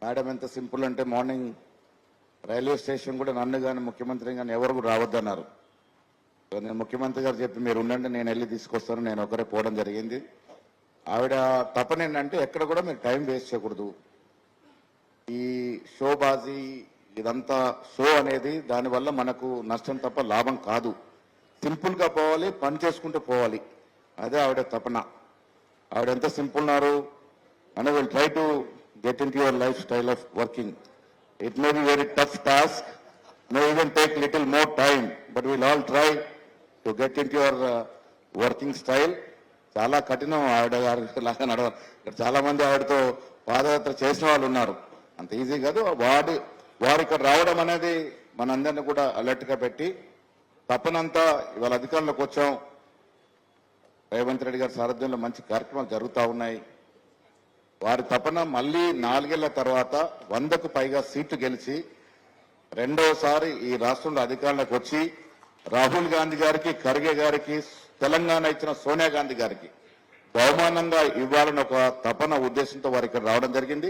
Madam ఎంత simple అంటే morning railway station కూడా నన్ను కానీ ముఖ్యమంత్రి కానీ ఎవరు కూడా రావద్దన్నారు. నేను ముఖ్యమంత్రి గారు చెప్పి మీరు ఉండండి, నేను వెళ్ళి తీసుకొస్తాను, నేను ఒకరే పోవడం జరిగింది. ఆవిడ తపన ఏంటంటే ఎక్కడ కూడా మీరు టైం వేస్ట్ చేయకూడదు. ఈ షోబాజీ ఇదంతా షో అనేది దానివల్ల మనకు నష్టం తప్ప లాభం కాదు. సింపుల్ గా పోవాలి, పని చేసుకుంటూ పోవాలి. అదే ఆవిడ తపన. ఆవిడ ఎంత సింపుల్ ఉన్నారు and I will try to get into your lifestyle of working. It may be very tough task, may even take little more time, but we'll all try to get into your working style. చాలా కఠినం ఆవిడ గారు లాగా నడవ. ఇక్కడ చాలా మంది ఆవిడతో పాదయాత్ర చేసిన వాళ్ళు ఉన్నారు. అంత ఈజీ కాదు. వారు ఇక్కడ రావడం అనేది మనందరినీ కూడా అలర్ట్ గా పెట్టి తప్పనంతా ఇవాళ అధికారంలోకి వచ్చాం. రేవంత్ రెడ్డి గారి సారథ్యంలో మంచి కార్యక్రమాలు జరుగుతూ ఉన్నాయి. వారి తపన మళ్ళీ 4 ఏళ్ల తర్వాత 100కు పైగా సీట్లు గెలిచి రెండోసారి ఈ రాష్ట్రంలో అధికారంలోకి వచ్చి రాహుల్ గాంధీ గారికి, ఖర్గే గారికి, తెలంగాణ ఇచ్చిన సోనియా గాంధీ గారికి బహుమానంగా ఇవ్వాలని ఒక తపన ఉద్దేశంతో వారు ఇక్కడ రావడం జరిగింది.